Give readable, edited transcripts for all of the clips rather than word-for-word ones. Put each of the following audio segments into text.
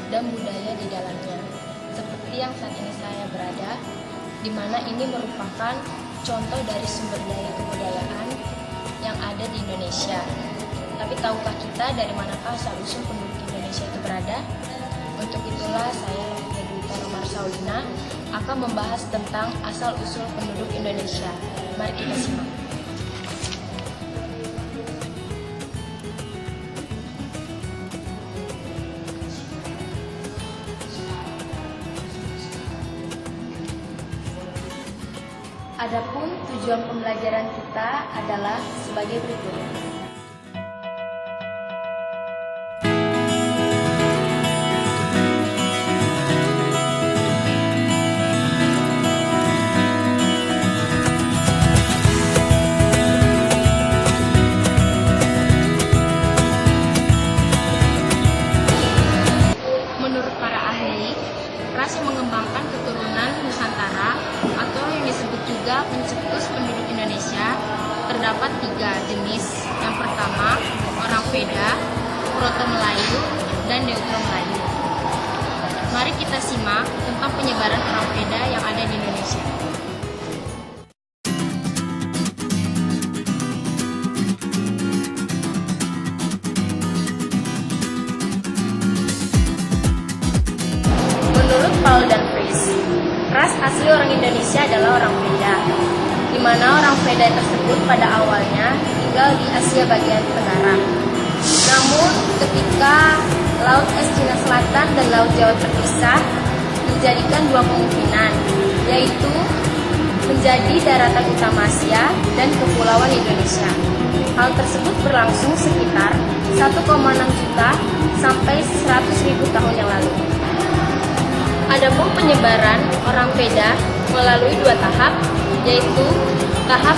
dan budaya di dalamnya. Seperti yang saat ini saya berada, di mana ini merupakan contoh dari sumber daya kebudayaan yang ada di Indonesia. Tapi tahukah kita dari manakah asal-usul penduduk Indonesia itu berada? Untuk itulah saya, Dewita Romar Saulina, akan membahas tentang asal-usul penduduk Indonesia. Mari kita simak. Adapun tujuan pembelajaran kita adalah sebagai berikut. Menurut para ahli, ras yang mengembangkan keturunan Nusantara atau yang disebut juga pencetus penduduk Indonesia terdapat 3 jenis. Yang pertama, orang Veda, Proto Melayu, dan Neutro Melayu. Mari kita simak tentang penyebaran orang Veda yang ada di Indonesia. Menurut Paul dan Fries, ras asli orang Indonesia adalah orang Veda, di mana orang Veda tersebut pada awalnya tinggal di Asia bagian tenggara. Namun, ketika Laut Es Cina Selatan dan Laut Jawa terpisah, dijadikan 2 kemungkinan, yaitu menjadi daratan utama Asia dan kepulauan Indonesia. Hal tersebut berlangsung sekitar 1,6 juta sampai 100.000 tahun yang lalu. Adapun penyebaran orang Veda melalui 2 tahap, yaitu tahap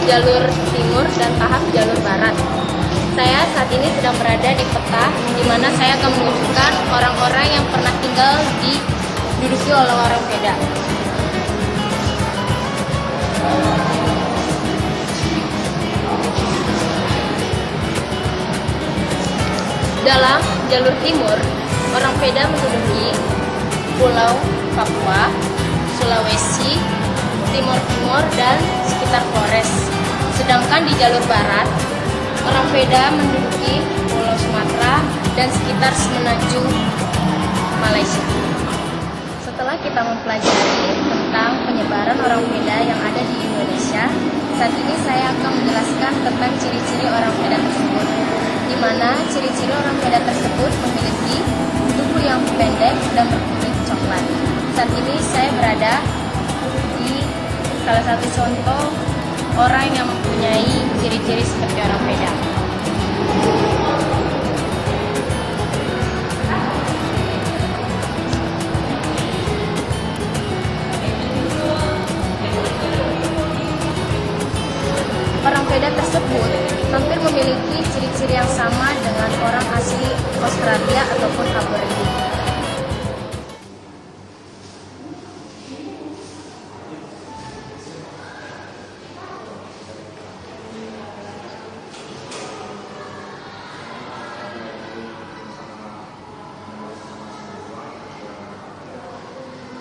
jalur timur dan tahap jalur barat. Saya saat ini sedang berada di peta, di mana saya akan menunjukkan orang-orang yang pernah tinggal diduduki oleh orang Veda. Dalam jalur timur, orang Veda menduduki Pulau Papua, Sulawesi, Timur Timur, dan sekitar Flores. Sedangkan di jalur barat, orang Veda menduduki Pulau Sumatera dan sekitar Semenanjung Malaysia. Setelah kita mempelajari tentang penyebaran orang Veda yang ada di Indonesia, saat ini saya akan menjelaskan tentang ciri-ciri orang Veda tersebut, di mana ciri-ciri orang Veda tersebut memiliki tubuh yang pendek dan berkulit coklat. Saat ini saya berada di salah satu contoh orang yang mempunyai ciri-ciri seperti orang Veda. Orang Veda tersebut hampir memiliki ciri-ciri yang sama dengan orang asli Australia ataupun Aborigin.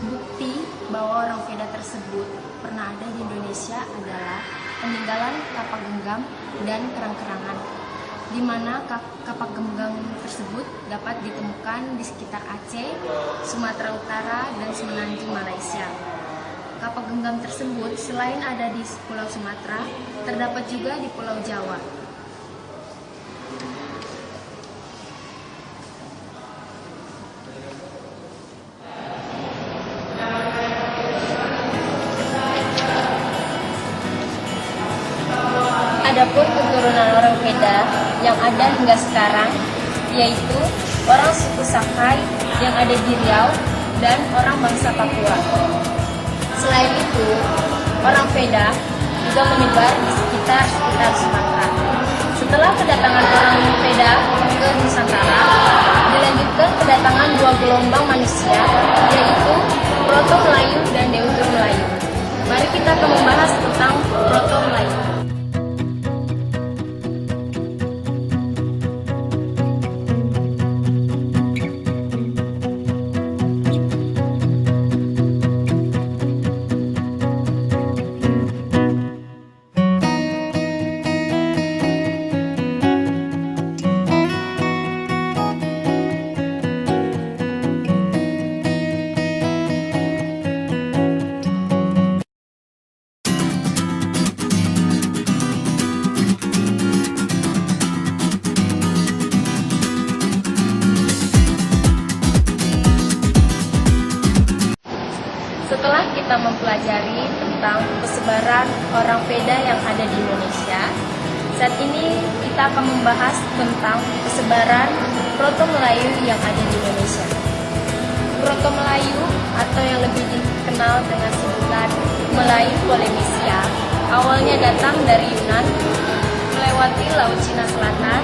Bukti bahwa orang Veda tersebut pernah ada di Indonesia adalah peninggalan kapak genggam dan kerang-kerangan, di mana kapak genggam tersebut dapat ditemukan di sekitar Aceh, Sumatera Utara, dan Semenanjung Malaysia. Kapak genggam tersebut selain ada di Pulau Sumatera, terdapat juga di Pulau Jawa. Adapun keturunan orang Veda yang ada hingga sekarang, yaitu orang suku Sakai yang ada di Riau dan orang bangsa Papua. Selain itu, orang Veda juga menyebar di sekitar Sumatera. Setelah kedatangan orang Veda ke Nusantara, dilanjutkan kedatangan 2 gelombang manusia, yaitu Proto Melayu dan Neutro Melayu. Mari kita akan membahas tentang Proto Melayu. kita mempelajari tentang persebaran orang Veda yang ada di Indonesia, saat ini kita akan membahas tentang persebaran Proto Melayu yang ada di Indonesia. Proto Melayu atau yang lebih dikenal dengan sebutan Melayu Polynesia awalnya datang dari Yunan, melewati Laut Cina Selatan,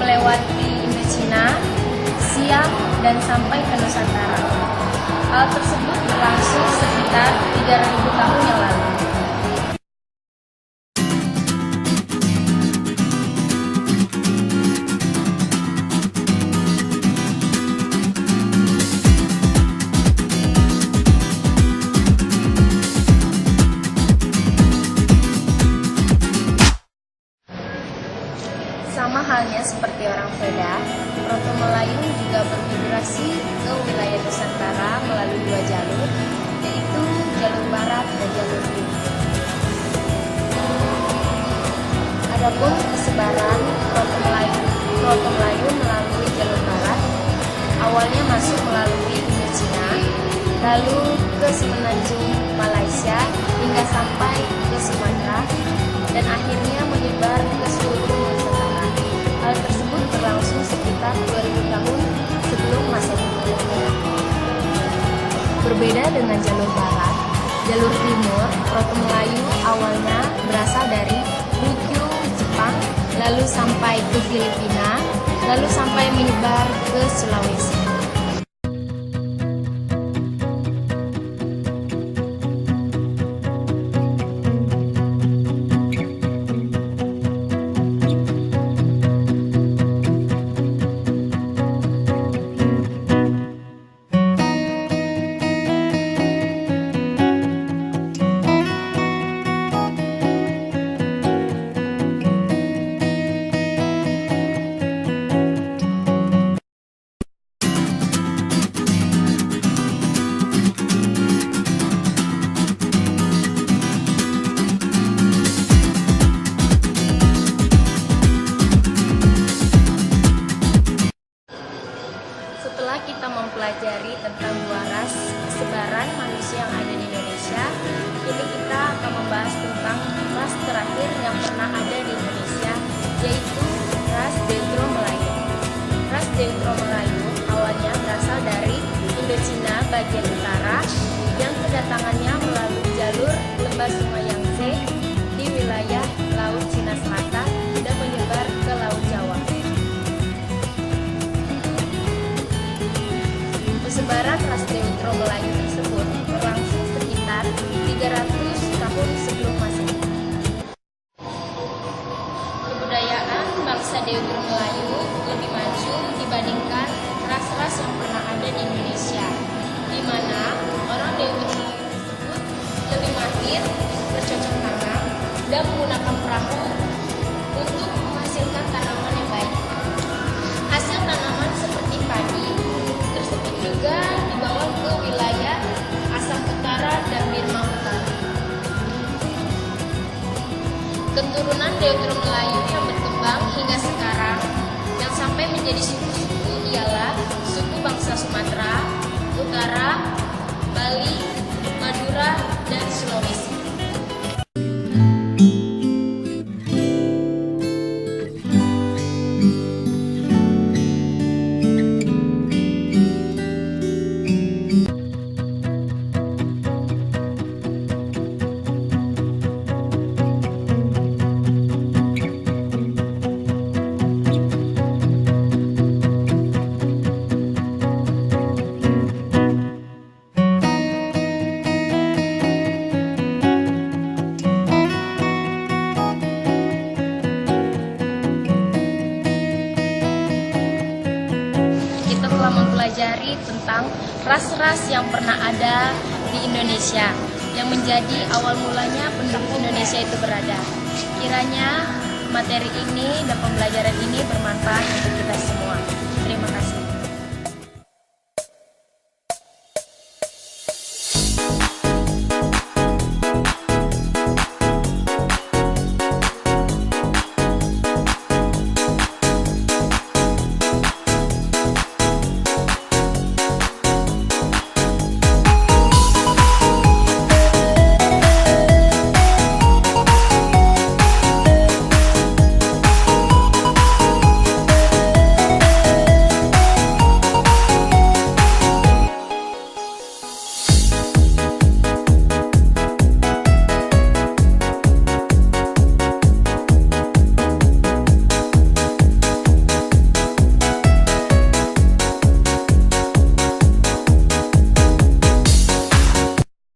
melewati Indochina, Siam, dan sampai ke Nusantara. Hal tersebut berlangsung sekitar 3.000 tahun yang lalu. Sama halnya seperti orang Veda, Proto Melayu juga bermigrasi ke wilayah Nusantara melalui dua jalur, yaitu jalur barat dan jalur timur. Adapun persebaran Proto Melayu melalui jalur barat, awalnya masuk melalui Indochina, lalu ke semenanjung Malaysia hingga sampai ke Sumatera, dan akhirnya menyebar ke seluruh Nusantara. Hal tersebut berlangsung sekitar 2000 tahun sebelum Masehi. Berbeda dengan jalur barat, jalur timur, Proto Melayu awalnya berasal dari Ryukyu, Jepang, lalu sampai ke Filipina, lalu sampai menyebar ke Sulawesi. Setelah kita mempelajari tentang dua ras persebaran manusia yang ada di Indonesia, kini kita akan membahas tentang ras terakhir yang pernah ada di Indonesia, yaitu ras Deutero Melayu. Ras Deutero Melayu awalnya berasal dari Indochina bagian utara yang kedatangannya melalui jalur lembah Sungai Yangtze di wilayah Laut Cina Selatan dan menyebar ke Laut Jawa. Persebaran ras Deutero Melayu tersebut berlangsung sekitar 300 tahun sebelum Masehi. Kebudayaan bangsa Deutero Melayu lebih maju dibandingkan ras-ras yang pernah ada di Indonesia, di mana orang Deutero Melayu tersebut lebih mahir bercocok tanam dan menggunakan perahu untuk menghasilkan tanaman yang baik. Hasil tanaman seperti padi tersebut juga dibawa ke wilayah Assam Utara dan Burma Utara. Keturunan Deutero Melayu yang berkembang hingga sekarang yang sampai menjadi suku-suku ialah suku bangsa Sumatera Utara, Bali, Madura, dan Sulawesi. Mempelajari tentang ras-ras yang pernah ada di Indonesia yang menjadi awal mulanya penduduk Indonesia itu berada. Kiranya materi ini dan pembelajaran ini bermanfaat untuk kita semua. Terima kasih.